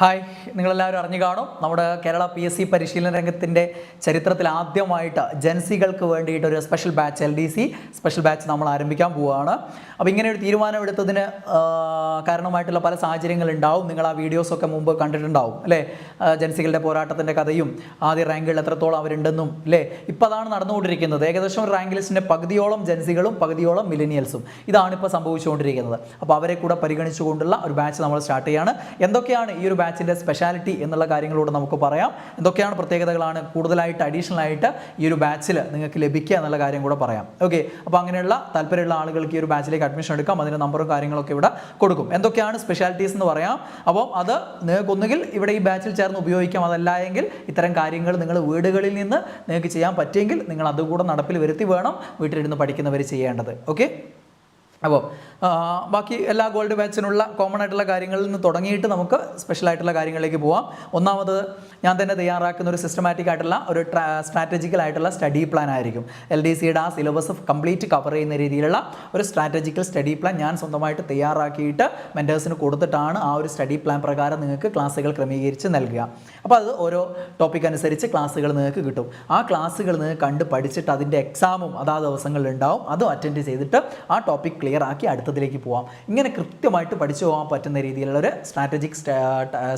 Hi, നിങ്ങളെല്ലാവരും അറിഞ്ഞു കാണും നമ്മുടെ കേരള PSC പരിശീലന രംഗത്തിൻ്റെ ചരിത്രത്തിൽ ആദ്യമായിട്ട് ജെൻസികൾക്ക് വേണ്ടിയിട്ട് ഒരു special batch LDC special batch നമ്മൾ ആരംഭിക്കാൻ പോവുകയാണ്. അപ്പോൾ ഇങ്ങനെ ഒരു തീരുമാനം എടുത്തതിന് കാരണമായിട്ടുള്ള പല സാഹചര്യങ്ങളുണ്ടാവും. നിങ്ങൾ ആ വീഡിയോസൊക്കെ മുമ്പ് കണ്ടിട്ടുണ്ടാവും അല്ലേ? ജെൻസികളുടെ പോരാട്ടത്തിൻ്റെ കഥയും ആദ്യ റാങ്കുകളിൽ എത്രത്തോളം അവരുണ്ടെന്നും അല്ലേ? ഇപ്പോൾ അതാണ് നടന്നുകൊണ്ടിരിക്കുന്നത്. ഏകദേശം ഒരു റാങ്ക് ലിസ്റ്റിൻ്റെ പകുതിയോളം ജെൻസികളും പകുതിയോളം മില്ലേനിയൽസും ഇതാണ് ഇപ്പോൾ സംഭവിച്ചുകൊണ്ടിരിക്കുന്നത്. അപ്പോൾ അവരെ കൂടെ പരിഗണിച്ചുകൊണ്ടുള്ള ഒരു ബാച്ച് നമ്മൾ സ്റ്റാർട്ട് ചെയ്യുകയാണ്. എന്തൊക്കെയാണ് ഈ ഒരു ബാച്ചിൻ്റെ സ്പെഷ്യാലിറ്റി എന്നുള്ള കാര്യങ്ങളോട് നമുക്ക് പറയാം. എന്തൊക്കെയാണ് പ്രത്യേകതകളാണ് കൂടുതലായിട്ട് അഡീഷണൽ ആയിട്ട് ഈ ഒരു ബാച്ചിൽ നിങ്ങൾക്ക് ലഭിക്കുക എന്നുള്ള കാര്യം കൂടെ പറയാം. ഓക്കെ, അപ്പോൾ അങ്ങനെയുള്ള താല്പര്യമുള്ള ആളുകൾക്ക് ഈ ഒരു ബാച്ചിലേക്ക് അഡ്മിഷൻ എടുക്കാം. അതിൻ്റെ നമ്പറും കാര്യങ്ങളൊക്കെ ഇവിടെ കൊടുക്കും. എന്തൊക്കെയാണ് സ്പെഷ്യാലിറ്റീസ് എന്ന് പറയാം. അപ്പോൾ അത് നിങ്ങൾക്ക് ഒന്നുകിൽ ഇവിടെ ഈ ബാച്ചിൽ ചേർന്ന് ഉപയോഗിക്കാം. അതല്ല എങ്കിൽ ഇത്തരം കാര്യങ്ങൾ നിങ്ങൾ വീടുകളിൽ നിന്ന് നിങ്ങൾക്ക് ചെയ്യാൻ പറ്റിയെങ്കിൽ നിങ്ങൾ അതുകൂടെ നടപ്പിൽ വരുത്തി വേണം വീട്ടിലിരുന്ന് പഠിക്കുന്നവർ ചെയ്യേണ്ടത്. ഓക്കെ, അപ്പോൾ ബാക്കി എല്ലാ ഗോൾഡ് ബാച്ചിനുള്ള കോമൺ ആയിട്ടുള്ള കാര്യങ്ങളിൽ നിന്ന് തുടങ്ങിയിട്ട് നമുക്ക് സ്പെഷ്യൽ ആയിട്ടുള്ള കാര്യങ്ങളിലേക്ക് പോവാം. ഒന്നാമത് ഞാൻ തന്നെ തയ്യാറാക്കുന്ന ഒരു സിസ്റ്റമാറ്റിക് ആയിട്ടുള്ള ഒരു സ്ട്രാറ്റജിക്കൽ ആയിട്ടുള്ള സ്റ്റഡി പ്ലാൻ ആയിരിക്കും. LDCയുടെ ആ സിലബസ് കംപ്ലീറ്റ് കവർ ചെയ്യുന്ന രീതിയിലുള്ള ഒരു സ്ട്രാറ്റജിക്കൽ സ്റ്റഡി പ്ലാൻ ഞാൻ സ്വന്തമായിട്ട് തയ്യാറാക്കിയിട്ട് മെൻറ്റേഴ്സിന് കൊടുത്തിട്ടാണ് ആ ഒരു സ്റ്റഡി പ്ലാൻ പ്രകാരം നിങ്ങൾക്ക് ക്ലാസ്സുകൾ ക്രമീകരിച്ച് നൽകുക. അപ്പോൾ അത് ഓരോ ടോപ്പിക് അനുസരിച്ച് ക്ലാസ്സുകൾ നിങ്ങൾക്ക് കിട്ടും. ആ ക്ലാസ്സുകൾ നിങ്ങൾക്ക് കണ്ട് പഠിച്ചിട്ട് അതിൻ്റെ എക്സാമും അതാ ദിവസങ്ങളിൽ ഉണ്ടാവും. അതും അറ്റൻഡ് ചെയ്തിട്ട് ആ ടോപ്പിക് ക്ലിയർ ആക്കി അടുത്തതിലേക്ക് പോവാം. ഇങ്ങനെ കൃത്യമായിട്ട് പഠിച്ചു പോകാൻ പറ്റുന്ന രീതിയിലുള്ള ഒരു സ്ട്രാറ്റജിക്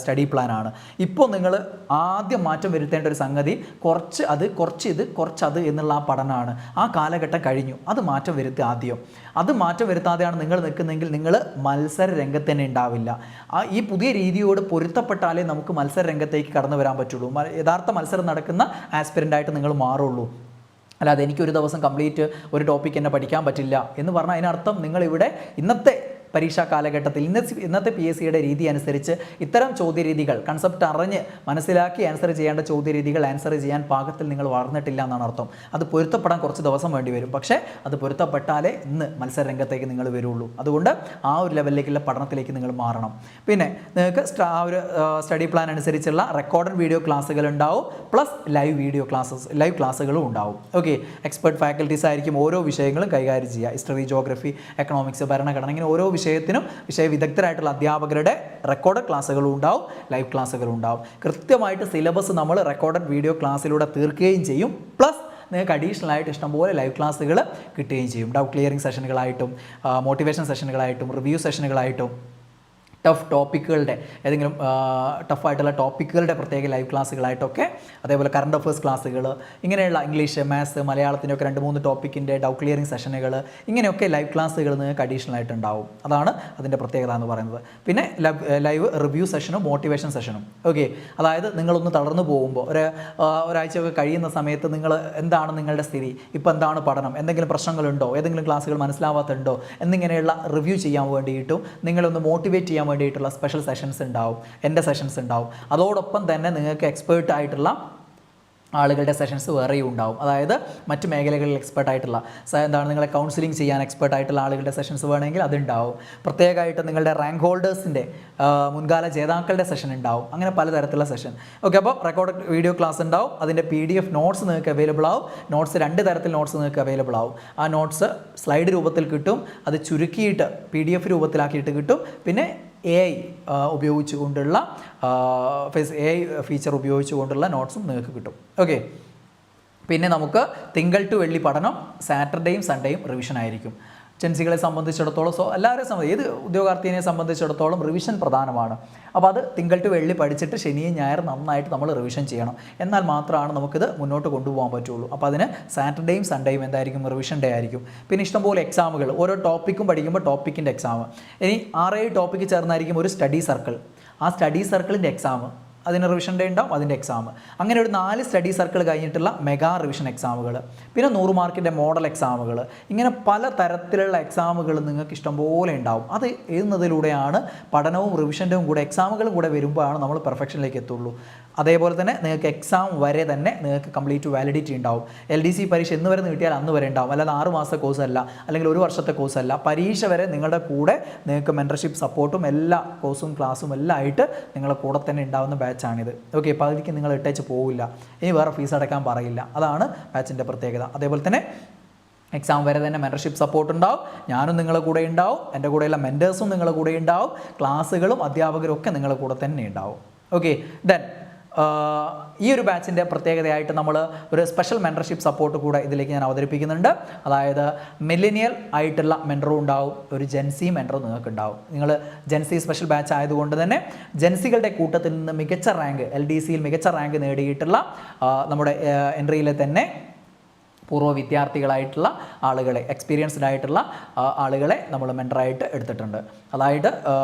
സ്റ്റഡി പ്ലാനാണ്. ഇപ്പോൾ നിങ്ങൾ ആദ്യം മാറ്റം വരുത്തേണ്ട ഒരു സംഗതി കുറച്ച് അത് കുറച്ച് ഇത് കുറച്ചത് എന്നുള്ള ആ പഠനമാണ്. ആ കാലഘട്ടം കഴിഞ്ഞു. അത് മാറ്റം വരുത്തുക ആദ്യം. അത് മാറ്റം വരുത്താതെയാണ് നിങ്ങൾ നിൽക്കുന്നതെങ്കിൽ നിങ്ങൾ മത്സര രംഗത്ത് തന്നെ ഉണ്ടാവില്ല. ഈ പുതിയ രീതിയോട് പൊരുത്തപ്പെട്ടാലേ നമുക്ക് മത്സര രംഗത്തേക്ക് കടന്നു വരാൻ പറ്റുള്ളൂ. യഥാർത്ഥ മത്സരം നടക്കുന്ന ആസ്പിരൻ്റായിട്ട് നിങ്ങൾ മാറുള്ളൂ. അല്ലാതെ എനിക്കൊരു ദിവസം കംപ്ലീറ്റ് ഒരു ടോപ്പിക്ക് തന്നെ പഠിക്കാൻ പറ്റില്ല എന്ന് പറഞ്ഞാൽ അതിനർത്ഥം നിങ്ങളിവിടെ ഇന്നത്തെ പരീക്ഷാ കാലഘട്ടത്തിൽ ഇന്നത്തെ PSCയുടെ രീതി അനുസരിച്ച് ഇത്തരം ചോദ്യരീതികൾ കൺസെപ്റ്റ് അറിഞ്ഞ് മനസ്സിലാക്കി ആൻസർ ചെയ്യേണ്ട ചോദ്യരീതികൾ ആൻസർ ചെയ്യാൻ പാകത്തിൽ നിങ്ങൾ വളർന്നിട്ടില്ല എന്നാണ് അർത്ഥം. അത് പൊരുത്തപ്പെടാൻ കുറച്ച് ദിവസം വേണ്ടി വരും. പക്ഷേ അത് പൊരുത്തപ്പെട്ടാലേ ഇന്ന് മത്സര രംഗത്തേക്ക് നിങ്ങൾ വരുള്ളൂ. അതുകൊണ്ട് ആ ഒരു ലെവലിലേക്കുള്ള പഠനത്തിലേക്ക് നിങ്ങൾ മാറണം. പിന്നെ നിങ്ങൾക്ക് ആ ഒരു സ്റ്റഡി പ്ലാൻ അനുസരിച്ചുള്ള റെക്കോർഡഡ് വീഡിയോ ക്ലാസ്സുകൾ ഉണ്ടാവും. പ്ലസ് ലൈവ് ക്ലാസ്സുകളും ഉണ്ടാവും. ഓക്കെ, എക്സ്പെർട്ട് ഫാക്കൽറ്റീസ് ആയിരിക്കും ഓരോ വിഷയങ്ങളും കൈകാര്യം ചെയ്യുക. ഹിസ്റ്ററി, ജോഗ്രഫി, എക്കണോമിക്സ്, ഭരണഘടന, ഇങ്ങനെ ഓരോ വിഷയത്തിനും വിഷയ വിദഗ്ധരായിട്ടുള്ള അധ്യാപകരുടെ റെക്കോർഡഡ് ക്ലാസ്സുകളും ഉണ്ടാവും, ലൈവ് ക്ലാസ്സുകളും ഉണ്ടാവും. കൃത്യമായിട്ട് സിലബസ് നമ്മൾ റെക്കോർഡഡ് വീഡിയോ ക്ലാസ്സിലൂടെ തീർക്കുകയും ചെയ്യും. പ്ലസ് നിങ്ങൾക്ക് അഡീഷണൽ ആയിട്ട് ഇഷ്ടംപോലെ ലൈവ് ക്ലാസ്സുകൾ കിട്ടുകയും ചെയ്യും. ഡൗട്ട് ക്ലിയറിംഗ് സെഷനുകളായിട്ടും മോട്ടിവേഷൻ സെഷനുകളായിട്ടും റിവ്യൂ സെഷനുകളായിട്ടും ടഫ് ടോപ്പിക്കുകളുടെ ഏതെങ്കിലും ടഫായിട്ടുള്ള ടോപ്പിക്കുകളുടെ പ്രത്യേക ലൈവ് ക്ലാസ്സുകളായിട്ടൊക്കെ, അതേപോലെ കറണ്ട് അഫേഴ്സ് ക്ലാസ്സുകൾ, ഇങ്ങനെയുള്ള ഇംഗ്ലീഷ്, മാത്സ്, മലയാളത്തിൻ്റെ ഒക്കെ 2-3 ടോപ്പിക്കിൻ്റെ ഡൗട്ട് ക്ലിയറിംഗ് സെഷനുകൾ, ഇങ്ങനെയൊക്കെ ലൈവ് ക്ലാസ്സുകൾ നിങ്ങൾക്ക് അഡീഷണൽ ആയിട്ടുണ്ടാവും. അതാണ് അതിൻ്റെ പ്രത്യേകത എന്ന് പറയുന്നത്. പിന്നെ ലൈവ് റിവ്യൂ സെഷനും മോട്ടിവേഷൻ സെഷനും. ഓക്കെ, അതായത് നിങ്ങളൊന്ന് തളർന്നു പോകുമ്പോൾ ഒരാഴ്ചയൊക്കെ കഴിയുന്ന സമയത്ത് എന്താണ് നിങ്ങളുടെ സ്ഥിതി, ഇപ്പോൾ എന്താണ് പഠനം, എന്തെങ്കിലും പ്രശ്നങ്ങളുണ്ടോ, ഏതെങ്കിലും ക്ലാസ്സുകൾ മനസ്സിലാവാത്തുണ്ടോ എന്നിങ്ങനെയുള്ള റിവ്യൂ ചെയ്യാൻ വേണ്ടിയിട്ടും നിങ്ങളൊന്ന് മോട്ടിവേറ്റ് ചെയ്യാൻ വേണ്ടിയിട്ടുള്ള സ്പെഷ്യൽ സെഷൻസ് ഉണ്ടാവും. എൻ്റെ സെഷൻസ് ഉണ്ടാവും. അതോടൊപ്പം തന്നെ നിങ്ങൾക്ക് എക്സ്പേർട്ട് ആയിട്ടുള്ള ആളുകളുടെ സെഷൻസ് വേറെയും ഉണ്ടാവും. അതായത് മറ്റ് മേഖലകളിൽ എക്സ്പേർട്ടായിട്ടുള്ള നിങ്ങളെ കൗൺസിലിംഗ് ചെയ്യാൻ എക്സ്പേർട്ടായിട്ടുള്ള ആളുകളുടെ സെഷൻസ് വേണമെങ്കിൽ അതുണ്ടാവും. പ്രത്യേകമായിട്ട് നിങ്ങളുടെ റാങ്ക് ഹോൾഡേഴ്സിൻ്റെ മുൻകാല ജേതാക്കളുടെ സെഷൻ ഉണ്ടാവും. അങ്ങനെ പലതരത്തിലുള്ള സെഷൻ. ഓക്കെ, അപ്പോൾ റെക്കോർഡ് വീഡിയോ ക്ലാസ് ഉണ്ടാവും. അതിൻ്റെ PDF നോട്ട്സ് നിങ്ങൾക്ക് അവൈലബിൾ ആവും. നോട്ട്സ് 2 തരത്തിൽ നോട്ട്സ് നിങ്ങൾക്ക് അവൈലബിൾ ആവും. ആ നോട്ട്സ് സ്ലൈഡ് രൂപത്തിൽ കിട്ടും. അത് ചുരുക്കിയിട്ട് PDF രൂപത്തിലാക്കിയിട്ട് കിട്ടും. പിന്നെ AI ഉപയോഗിച്ചുകൊണ്ടുള്ള AI ഫീച്ചർ ഉപയോഗിച്ചുകൊണ്ടുള്ള നോട്ട്സും നിങ്ങൾക്ക് കിട്ടും. ഓക്കെ, പിന്നെ നമുക്ക് തിങ്കൾ ടു വെള്ളി പഠനം, സാറ്റർഡേയും സൺഡേയും റിവിഷൻ ആയിരിക്കും. ജെൻസികളെ സംബന്ധിച്ചിടത്തോളം എല്ലാവരെയും ഏത് ഉദ്യോഗാർത്ഥിയെ സംബന്ധിച്ചിടത്തോളം റിവിഷൻ പ്രധാനമാണ്. അപ്പോൾ അത് തിങ്കൾ ടു വെള്ളി പഠിച്ചിട്ട് ശനിയും ഞായർ നന്നായിട്ട് നമ്മൾ റിവിഷൻ ചെയ്യണം. എന്നാൽ മാത്രമാണ് നമുക്കിത് മുന്നോട്ട് കൊണ്ടുപോകാൻ പറ്റുള്ളൂ. അപ്പോൾ അതിന് സാറ്റർഡേയും സൺഡേയും എന്തായിരിക്കും? റിവിഷൻ ഡേ ആയിരിക്കും. പിന്നെ ഇഷ്ടംപോലെ എക്സാമുകൾ, ഓരോ ടോപ്പിക്കും പഠിക്കുമ്പോൾ ടോപ്പിക്കിൻ്റെ എക്സാം. ഇനി 6-7 ടോപ്പിക്ക് ചേർന്നായിരിക്കും ഒരു സ്റ്റഡി സർക്കിൾ. ആ സ്റ്റഡി സർക്കിളിൻ്റെ എക്സാം, അതിന് റിവിഷൻ ഡേ ഉണ്ടാവും, അതിൻ്റെ എക്സാം. അങ്ങനെ ഒരു 4 സ്റ്റഡി സർക്കിൾ കഴിഞ്ഞിട്ടുള്ള മെഗാ റിവിഷൻ എക്സാമുകൾ, പിന്നെ 100 മാർക്കിൻ്റെ മോഡൽ എക്സാമുകൾ, ഇങ്ങനെ പല തരത്തിലുള്ള എക്സാമുകൾ നിങ്ങൾക്ക് ഇഷ്ടംപോലെ ഉണ്ടാവും. അത് എഴുതുന്നതിലൂടെയാണ് പഠനവും റിവിഷൻ്റെയും കൂടെ എക്സാമുകളും കൂടെ വരുമ്പോഴാണ് നമ്മൾ പെർഫെക്ഷനിലേക്ക് എത്തുള്ളൂ. അതേപോലെ തന്നെ നിങ്ങൾക്ക് എക്സാം വരെ തന്നെ നിങ്ങൾക്ക് കംപ്ലീറ്റ് വാലിഡിറ്റി ഉണ്ടാവും. LDC പരീക്ഷ എന്ന് വരെ നീട്ടിയാൽ അന്ന് വരെ ഉണ്ടാവും. അല്ലാതെ 6 മാസത്തെ കോഴ്സല്ല, അല്ലെങ്കിൽ 1 വർഷത്തെ കോഴ്സല്ല. പരീക്ഷ വരെ നിങ്ങളുടെ കൂടെ നിങ്ങൾക്ക് മെൻറ്റർഷിപ്പ് സപ്പോർട്ടും എല്ലാ കോഴ്സും ക്ലാസ്സും എല്ലാം ആയിട്ട് നിങ്ങളുടെ കൂടെ തന്നെ ഉണ്ടാവുന്ന ബാച്ചാണിത്. ഓക്കെ, പകുതിക്ക് നിങ്ങൾ ഇട്ടേച്ച് പോവില്ല. ഇനി വേറെ ഫീസ് അടയ്ക്കാൻ പറയില്ല. അതാണ് ബാച്ചിൻ്റെ പ്രത്യേകത. അതേപോലെ തന്നെ എക്സാം വരെ തന്നെ മെൻറ്റർഷിപ്പ് സപ്പോർട്ട് ഉണ്ടാവും. ഞാനും നിങ്ങളുടെ കൂടെ ഉണ്ടാവും. എൻ്റെ കൂടെയുള്ള മെൻറ്റേഴ്സും നിങ്ങളുടെ കൂടെ ഉണ്ടാവും. ക്ലാസ്സുകളും അധ്യാപകരും ഒക്കെ നിങ്ങളുടെ കൂടെ തന്നെ ഉണ്ടാവും. ഓക്കെ. ദെൻ ഈ ഒരു ബാച്ചിൻ്റെ പ്രത്യേകതയായിട്ട് നമ്മൾ ഒരു സ്പെഷ്യൽ മെൻറ്റർഷിപ്പ് സപ്പോർട്ട് കൂടെ ഇതിലേക്ക് ഞാൻ അവതരിപ്പിക്കുന്നുണ്ട്. അതായത് മില്ലേനിയൽ ആയിട്ടുള്ള മെൻറ്ററും ഉണ്ടാവും, ഒരു ജെൻസി മെൻറ്ററും നിങ്ങൾക്ക് ഉണ്ടാവും. നിങ്ങൾ ജെൻസി സ്പെഷ്യൽ ബാച്ച് ആയതുകൊണ്ട് തന്നെ ജെൻസികളുടെ കൂട്ടത്തിൽ നിന്ന് മികച്ച റാങ്ക് LDCയിൽ മികച്ച റാങ്ക് നേടിയിട്ടുള്ള നമ്മുടെ എൻട്രിയിലെ തന്നെ പൂർവ്വ വിദ്യാർത്ഥികളായിട്ടുള്ള ആളുകളെ, എക്സ്പീരിയൻസ്ഡ് ആയിട്ടുള്ള ആളുകളെ നമ്മൾ മെൻറ്ററായിട്ട് എടുത്തിട്ടുണ്ട്. അതായത്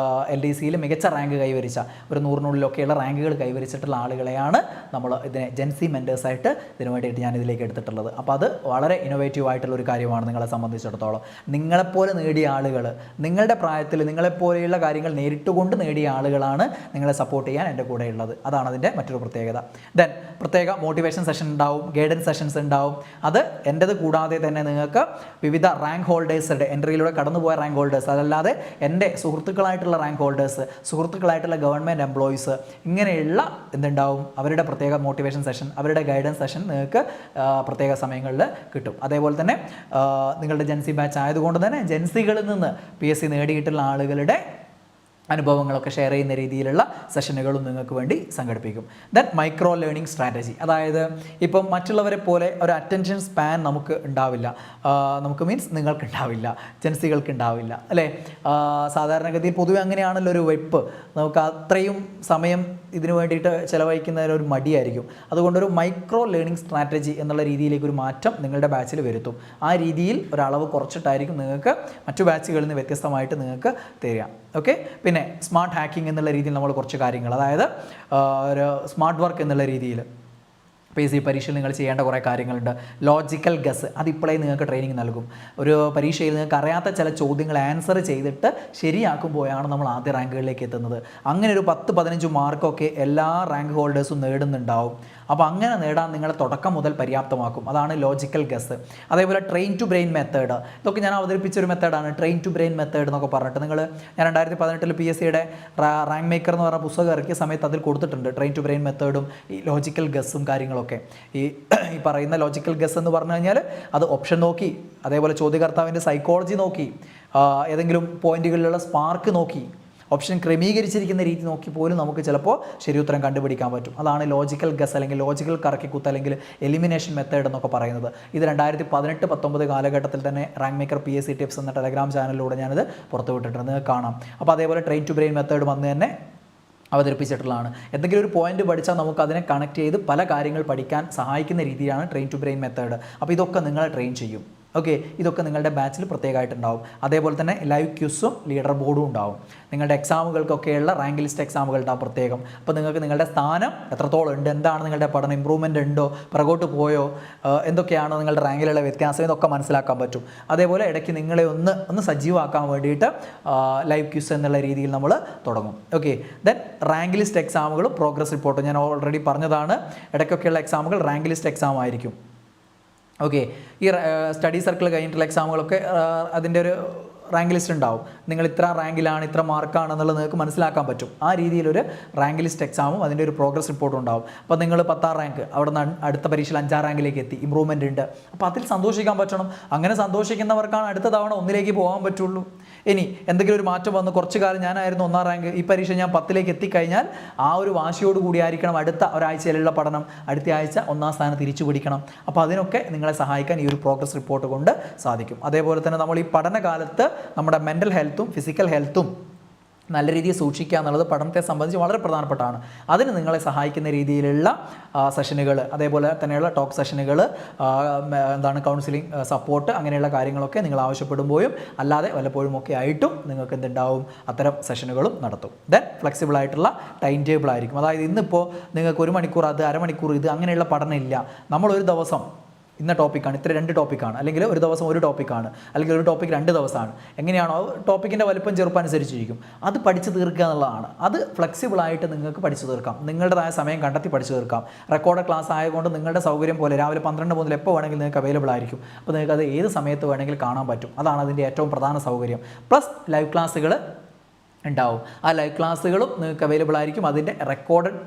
LDCയിൽ മികച്ച റാങ്ക് കൈവരിച്ച ഒരു 100-നുള്ളിലൊക്കെയുള്ള റാങ്കുകൾ കൈവരിച്ചിട്ടുള്ള ആളുകളെയാണ് നമ്മൾ ഇതിനെ ജെൻസി മെൻറ്റേഴ്സായിട്ട് ഇതിനു വേണ്ടിയിട്ട് ഞാൻ ഇതിലേക്ക് എടുത്തിട്ടുള്ളത്. അപ്പോൾ അത് വളരെ ഇന്നോവേറ്റീവ് ആയിട്ടുള്ള ഒരു കാര്യമാണ് നിങ്ങളെ സംബന്ധിച്ചിടത്തോളം. നിങ്ങളെപ്പോലെ നേടിയ ആളുകൾ, നിങ്ങളുടെ പ്രായത്തിൽ നിങ്ങളെപ്പോലെയുള്ള കാര്യങ്ങൾ നേരിട്ടുകൊണ്ട് നേടിയ ആളുകളാണ് നിങ്ങളെ സപ്പോർട്ട് ചെയ്യാൻ എൻ്റെ കൂടെ ഉള്ളത്. അതാണ് അതിൻ്റെ മറ്റൊരു പ്രത്യേകത. ദെൻ പ്രത്യേക മോട്ടിവേഷൻ സെഷൻ ഉണ്ടാവും, ഗൈഡൻസ് സെഷൻസ് ഉണ്ടാവും. അത് എൻ്റെത് കൂടാതെ തന്നെ നിങ്ങൾക്ക് വിവിധ റാങ്ക് ഹോൾഡേഴ്സുടെ എൻട്രിയിലൂടെ കടന്നുപോയ റാങ്ക് ഹോൾഡേഴ്സ്, അതല്ലാതെ എൻ്റെ സുഹൃത്തുക്കളായിട്ടുള്ള റാങ്ക് ഹോൾഡേഴ്സ്, സുഹൃത്തുക്കളായിട്ടുള്ള ഗവൺമെൻറ് എംപ്ലോയീസ്, ഇങ്ങനെയുള്ള എന്തുണ്ടാവും അവരുടെ പ്രത്യേക മോട്ടിവേഷൻ സെഷൻ, അവരുടെ ഗൈഡൻസ് സെഷൻ നിങ്ങൾക്ക് പ്രത്യേക സമയങ്ങളിൽ കിട്ടും. അതേപോലെ തന്നെ നിങ്ങളുടെ ജെൻസി ബാച്ച് ആയതുകൊണ്ട് തന്നെ ജെൻസികളിൽ നിന്ന് PSC നേടിയിട്ടുള്ള ആളുകളുടെ അനുഭവങ്ങളൊക്കെ ഷെയർ ചെയ്യുന്ന രീതിയിലുള്ള സെഷനുകളും നിങ്ങൾക്ക് വേണ്ടി സംഘടിപ്പിക്കും. ദെൻ മൈക്രോ ലേണിംഗ് സ്ട്രാറ്റജി, അതായത് ഇപ്പം മറ്റുള്ളവരെ പോലെ ഒരു അറ്റൻഷൻ സ്പാൻ നമുക്ക് ഉണ്ടാവില്ല, നമുക്ക് മീൻസ് നിങ്ങൾക്ക് ഉണ്ടാവില്ല, ജെൻസികൾക്ക് ഉണ്ടാവില്ല അല്ലേ. സാധാരണഗതിയിൽ പൊതുവെ അങ്ങനെയാണല്ലോ ഒരു വെപ്പ്, നമുക്ക് അത്രയും സമയം ഇതിനു വേണ്ടിയിട്ട് ചിലവഴിക്കുന്നതിന് ഒരു മടിയായിരിക്കും. അതുകൊണ്ടൊരു മൈക്രോ ലേണിംഗ് സ്ട്രാറ്റജി എന്നുള്ള രീതിയിലേക്ക് ഒരു മാറ്റം നിങ്ങളുടെ ബാച്ചിൽ വരുത്തും. ആ രീതിയിൽ ഒരളവ് കുറച്ചിട്ടായിരിക്കും നിങ്ങൾക്ക് മറ്റു ബാച്ചുകളിൽ നിന്ന് വ്യത്യസ്തമായിട്ട് നിങ്ങൾക്ക് തരിക. ഓക്കെ. പിന്നെ സ്മാർട്ട് ഹാക്കിംഗ് എന്നുള്ള രീതിയിൽ നമ്മൾ കുറച്ച് കാര്യങ്ങൾ, അതായത് ഒരു സ്മാർട്ട് വർക്ക് എന്നുള്ള രീതിയിൽ PSC പരീക്ഷയിൽ നിങ്ങൾ ചെയ്യേണ്ട കുറേ കാര്യങ്ങളുണ്ട്. ലോജിക്കൽ ഗസ്, അതിപ്പോഴേ നിങ്ങൾക്ക് ട്രെയിനിങ് നൽകും. ഒരു പരീക്ഷയിൽ നിങ്ങൾക്ക് അറിയാത്ത ചില ചോദ്യങ്ങൾ ആൻസർ ചെയ്തിട്ട് ശരിയാക്കുമ്പോഴാണ് നമ്മൾ ആദ്യ റാങ്കുകളിലേക്ക് എത്തുന്നത്. അങ്ങനെ ഒരു 10-15 മാർക്കൊക്കെ എല്ലാ റാങ്ക് ഹോൾഡേഴ്സും നേടുന്നുണ്ടാവും. അപ്പോൾ അങ്ങനെ നേടാൻ നിങ്ങളെ തുടക്കം മുതൽ പര്യാപ്തമാക്കും. അതാണ് ലോജിക്കൽ ഗസ്. അതേപോലെ ട്രെയിൻ ടു ബ്രെയിൻ മെത്തേഡ്, ഇതൊക്കെ ഞാൻ അവതരിപ്പിച്ചൊരു മെത്തേഡാണ് ട്രെയിൻ ടു ബ്രെയിൻ മെത്തേഡ് എന്നൊക്കെ പറഞ്ഞിട്ട്. ഞാൻ 2018 PSCയുടെ റാങ്ക് മേക്കർ എന്ന് പറഞ്ഞ പുസ്തകം ഇറക്കിയ സമയത്ത് അതിൽ കൊടുത്തിട്ടുണ്ട് ട്രെയിൻ ടു ബ്രെയിൻ മെത്തേഡും ഈ ലോജിക്കൽ ഗസ്സും കാര്യങ്ങളൊക്കെ. ഈ പറയുന്ന ലോജിക്കൽ ഗസ് എന്ന് പറഞ്ഞു കഴിഞ്ഞാൽ അത് ഓപ്ഷൻ നോക്കി, അതേപോലെ ചോദ്യകർത്താവിൻ്റെ സൈക്കോളജി നോക്കി, ഏതെങ്കിലും പോയിന്റുകളിലുള്ള സ്പാർക്ക് നോക്കി, ഓപ്ഷൻ ക്രമീകരിച്ചിരിക്കുന്ന രീതി നോക്കി പോലും നമുക്ക് ചിലപ്പോൾ ശരിയുത്തരം കണ്ടുപിടിക്കാൻ പറ്റും. അതാണ് ലോജിക്കൽ ഗസ് അല്ലെങ്കിൽ ലോജിക്കൽ കറക്കിക്കുത്ത് അല്ലെങ്കിൽ എലിമിനേഷൻ മെത്തേഡ് എന്നൊക്കെ പറയുന്നത്. ഇത് 2018-19 കാലഘട്ടത്തിൽ തന്നെ റാങ്ക് മേക്കർ PSC ടിപ്സ് എന്ന ടെലഗ്രാം ചാനലിലൂടെ ഞാനിത് പുറത്തുവിട്ടിട്ടുണ്ട്, നിങ്ങൾക്ക് കാണാം. അപ്പോൾ അതേപോലെ ട്രെയിൻ ടു ബ്രെയിൻ മെത്തേഡ് വന്ന് തന്നെ അവതരിപ്പിച്ചിട്ടുള്ളതാണ്. എന്തെങ്കിലും ഒരു പോയിന്റ് പഠിച്ചാൽ നമുക്ക് അതിനെ കണക്ട് ചെയ്ത് പല കാര്യങ്ങൾ പഠിക്കാൻ സഹായിക്കുന്ന രീതിയാണ് ട്രെയിൻ ടു ബ്രെയിൻ മെത്തേഡ്. അപ്പോൾ ഇതൊക്കെ നിങ്ങളെ ട്രെയിൻ ചെയ്യും. ഓക്കെ, ഇതൊക്കെ നിങ്ങളുടെ ബാച്ചിൽ പ്രത്യേകമായിട്ടുണ്ടാവും. അതേപോലെ തന്നെ ലൈവ് ക്യൂസും ലീഡർ ബോർഡും ഉണ്ടാവും. നിങ്ങളുടെ എക്സാമുകൾക്കൊക്കെയുള്ള റാങ്ക് ലിസ്റ്റ് എക്സാമുകൾ ഉണ്ടാവും പ്രത്യേകം. അപ്പോൾ നിങ്ങൾക്ക് നിങ്ങളുടെ സ്ഥാനം എത്രത്തോളം ഉണ്ട്, എന്താണ് നിങ്ങളുടെ പഠനം, ഇമ്പ്രൂവ്മെൻ്റ് ഉണ്ടോ, പുറകോട്ട് പോയോ, എന്തൊക്കെയാണ് നിങ്ങളുടെ റാങ്കിലുള്ള വ്യത്യാസം, ഇതൊക്കെ മനസ്സിലാക്കാൻ പറ്റും. അതേപോലെ ഇടയ്ക്ക് നിങ്ങളെ ഒന്ന് സജീവമാക്കാൻ വേണ്ടിയിട്ട് ലൈവ് ക്യൂസ് എന്നുള്ള രീതിയിൽ നമ്മൾ തുടങ്ങും. ഓക്കെ. ദെൻ റാങ്ക് ലിസ്റ്റ് എക്സാമുകളും പ്രോഗ്രസ് റിപ്പോർട്ടും ഞാൻ ഓൾറെഡി പറഞ്ഞതാണ്. ഇടയ്ക്കൊക്കെയുള്ള എക്സാമുകൾ റാങ്ക് ലിസ്റ്റ് എക്സാം ആയിരിക്കും. ഓക്കെ. ഈ സ്റ്റഡി സർക്കിൾ കഴിഞ്ഞിട്ടുള്ള എക്സാമുകളൊക്കെ അതിൻ്റെ ഒരു റാങ്ക് ലിസ്റ്റ് ഉണ്ടാവും. നിങ്ങൾ ഇത്ര റാങ്കിലാണ്, ഇത്ര മാർക്കാണെന്നുള്ളത് നിങ്ങൾക്ക് മനസ്സിലാക്കാൻ പറ്റും. ആ രീതിയിലൊരു റാങ്ക് ലിസ്റ്റ് എക്സാമും അതിൻ്റെ ഒരു പ്രോഗ്രസ് റിപ്പോർട്ടും ഉണ്ടാവും. അപ്പോൾ നിങ്ങൾ 10ാം റാങ്ക്, അവിടെ നിന്ന് അടുത്ത പരീക്ഷയിൽ 5ാം റാങ്കിലേക്ക് എത്തി, ഇമ്പ്രൂവ്മെൻ്റ് ഉണ്ട്. അപ്പോൾ അതിൽ സന്തോഷിക്കാൻ പറ്റണം. അങ്ങനെ സന്തോഷിക്കുന്നവർക്കാണ് അടുത്ത തവണ 1ലേക്ക് പോകാൻ പറ്റുള്ളൂ. ഇനി എന്തെങ്കിലും ഒരു മാറ്റം വന്ന് കുറച്ച് കാലം ഞാനായിരുന്നു 1ാം റാങ്ക്, ഈ പരീക്ഷ ഞാൻ 10ലേക്ക് എത്തിക്കഴിഞ്ഞാൽ ആ ഒരു വാശിയോട് കൂടി ആയിരിക്കണം അടുത്ത ഒരാഴ്ചയിലുള്ള പഠനം, അടുത്ത ആഴ്ച 1ാം സ്ഥാനം തിരിച്ചു പിടിക്കണം. അപ്പോൾ അതിനൊക്കെ നിങ്ങളെ സഹായിക്കാൻ ഈ ഒരു പ്രോഗ്രസ് റിപ്പോർട്ട് കൊണ്ട് സാധിക്കും. അതേപോലെ തന്നെ നമ്മൾ ഈ പഠനകാലത്ത് നമ്മുടെ മെൻ്റൽ ഹെൽത്തും ഫിസിക്കൽ ഹെൽത്തും നല്ല രീതിയിൽ സൂക്ഷിക്കുക എന്നുള്ളത് പഠനത്തെ സംബന്ധിച്ച് വളരെ പ്രധാനപ്പെട്ടാണ്. അതിന് നിങ്ങളെ സഹായിക്കുന്ന രീതിയിലുള്ള സെഷനുകൾ, അതേപോലെ തന്നെയുള്ള ടോക്ക് സെഷനുകൾ, കൗൺസിലിംഗ് സപ്പോർട്ട്, അങ്ങനെയുള്ള കാര്യങ്ങളൊക്കെ നിങ്ങൾ ആവശ്യപ്പെടുമ്പോഴും അല്ലാതെ വല്ലപ്പോഴും ഒക്കെ ആയിട്ടും നിങ്ങൾക്ക് എന്തുണ്ടാവും, അത്തരം സെഷനുകളും നടത്തും. ദെൻ ഫ്ലെക്സിബിൾ ആയിട്ടുള്ള ടൈം ടേബിൾ ആയിരിക്കും. അതായത് ഇന്നിപ്പോൾ നിങ്ങൾക്ക് 1 മണിക്കൂർ അത്, അരമണിക്കൂർ ഇത്, അങ്ങനെയുള്ള പഠനം ഇല്ല. നമ്മളൊരു ദിവസം ഇന്ന ടോപ്പിക്കാണ്, ഇത്ര 2 ടോപ്പിക്കാണ്, അല്ലെങ്കിൽ ഒരു ദിവസം 1 ടോപ്പിക്കാണ്, അല്ലെങ്കിൽ ഒരു ടോപ്പിക്ക് 2 ദിവസമാണ്, എങ്ങനെയാണോ ടോപ്പിക്കിൻ്റെ വലിപ്പം ചെറുപ്പം അനുസരിച്ചിരിക്കും, അത് പഠിച്ച് തീർക്കുക എന്നുള്ളതാണ്. അത് ഫ്ലെക്സിബിളായിട്ട് നിങ്ങൾക്ക് പഠിച്ചു തീർക്കാം, നിങ്ങളുടേതായ സമയം കണ്ടെത്തി പഠിച്ചു തീർക്കാം. റെക്കോർഡ് ക്ലാസ് ആയതുകൊണ്ട് നിങ്ങളുടെ സൗകര്യം പോലെ രാവിലെ 12 മുതൽ എപ്പോൾ വേണമെങ്കിൽ നിങ്ങൾക്ക് അവൈലബിൾ ആയിരിക്കും. അപ്പോൾ നിങ്ങൾക്ക് അത് ഏത് സമയത്ത് വേണമെങ്കിൽ കാണാൻ പറ്റും. അതാണ് അതിൻ്റെ ഏറ്റവും പ്രധാന സൗകര്യം. പ്ലസ് ലൈവ് ക്ലാസ്സുകൾ ഉണ്ടാവും. ആ ലൈവ് ക്ലാസ്സുകളും നിങ്ങൾക്ക് അവൈലബിൾ ആയിരിക്കും. അതിൻ്റെ റെക്കോർഡഡ്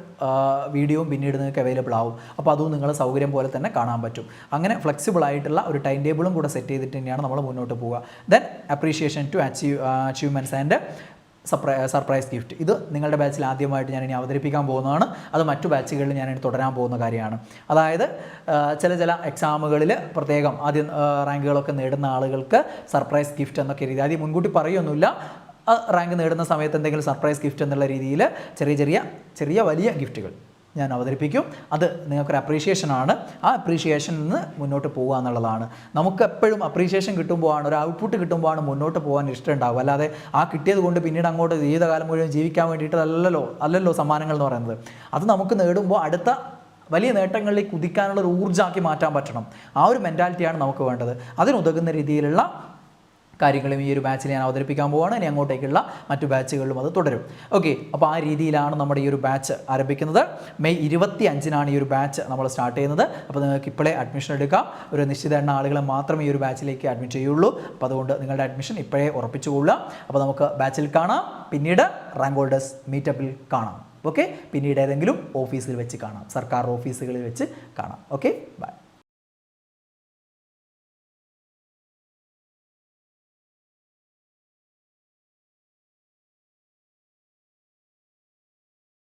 വീഡിയോയും പിന്നീട് നിങ്ങൾക്ക് അവൈലബിൾ ആവും. അപ്പോൾ അതും നിങ്ങളെ സൗകര്യം പോലെ തന്നെ കാണാൻ പറ്റും. അങ്ങനെ ഫ്ലെക്സിബിൾ ആയിട്ടുള്ള ഒരു ടൈം ടേബിളും കൂടെ സെറ്റ് ചെയ്തിട്ട് തന്നെയാണ് നമ്മൾ മുന്നോട്ട് പോവുക. Then appreciation to achievements and surprise gift. ഇത് നിങ്ങളുടെ ബാച്ചിൽ ആദ്യമായിട്ട് ഞാൻ ഇനി അവതരിപ്പിക്കാൻ പോകുന്നതാണ്. അത് മറ്റു ബാച്ചുകളിൽ ഞാൻ ഇനി തുടരാൻ പോകുന്ന കാര്യമാണ്. അതായത് ചില എക്സാമുകളിൽ പ്രത്യേകം ആദ്യം റാങ്കുകളൊക്കെ നേടുന്ന ആളുകൾക്ക് സർപ്രൈസ് ഗിഫ്റ്റ് എന്നൊക്കെ രീതി, ആദ്യം മുൻകൂട്ടി പറയുമൊന്നുമില്ല, റാങ്ക് നേടുന്ന സമയത്ത് എന്തെങ്കിലും സർപ്രൈസ് ഗിഫ്റ്റ് എന്നുള്ള രീതിയിൽ ചെറിയ വലിയ ഗിഫ്റ്റുകൾ ഞാൻ അവതരിപ്പിക്കും. അത് നിങ്ങൾക്കൊരു അപ്രീഷിയേഷനാണ്. ആ അപ്രീഷിയേഷനിൽ നിന്ന് മുന്നോട്ട് പോകുക എന്നുള്ളതാണ്. നമുക്ക് എപ്പോഴും അപ്രീഷിയേഷൻ കിട്ടുമ്പോഴാണ്, ഒരു ഔട്ട്പുട്ട് കിട്ടുമ്പോഴാണ് മുന്നോട്ട് പോകാൻ ഇഷ്ടമുണ്ടാവും. അല്ലാതെ ആ കിട്ടിയത് കൊണ്ട് പിന്നീട് അങ്ങോട്ട് ജീവിതകാലം മുഴുവൻ ജീവിക്കാൻ വേണ്ടിയിട്ടല്ലല്ലോ സമ്മാനങ്ങൾ എന്ന് പറയുന്നത്. അത് നമുക്ക് നേടുമ്പോൾ അടുത്ത വലിയ നേട്ടങ്ങളിലേക്ക് കുതിക്കാനുള്ള ഒരു ഊർജ്ജമാക്കി മാറ്റാൻ പറ്റണം. ആ ഒരു മെൻറ്റാലിറ്റിയാണ് നമുക്ക് വേണ്ടത്. അതിനുതകുന്ന രീതിയിലുള്ള കാര്യങ്ങളും ഈ ഒരു ബാച്ചിൽ ഞാൻ അവതരിപ്പിക്കാൻ പോവുകയാണ്. ഇനി അങ്ങോട്ടേക്കുള്ള മറ്റു ബാച്ചുകളിലും അത് തുടരും. ഓക്കെ, അപ്പോൾ ആ രീതിയിലാണ് നമ്മുടെ ഈ ഒരു ബാച്ച് ആരംഭിക്കുന്നത്. മെയ് 25-നാണ് ഈ ഒരു ബാച്ച് നമ്മൾ സ്റ്റാർട്ട് ചെയ്യുന്നത്. അപ്പോൾ നിങ്ങൾക്ക് ഇപ്പോഴേ അഡ്മിഷൻ എടുക്കാം. ഒരു നിശ്ചിത എണ്ണ ആളുകളെ മാത്രമേ ഈ ഒരു ബാച്ചിലേക്ക് അഡ്മിറ്റ് ചെയ്യുള്ളൂ. അപ്പോൾ അതുകൊണ്ട് നിങ്ങളുടെ അഡ്മിഷൻ ഇപ്പോഴേ ഉറപ്പിച്ചുകൊള്ളുക. അപ്പോൾ നമുക്ക് ബാച്ചിൽ കാണാം, പിന്നീട് റാങ്ക് ഹോൾഡേഴ്സ് മീറ്റപ്പിൽ കാണാം. ഓക്കെ, പിന്നീട് ഏതെങ്കിലും ഓഫീസിൽ വെച്ച് കാണാം, സർക്കാർ ഓഫീസുകളിൽ വെച്ച് കാണാം. Okay, by.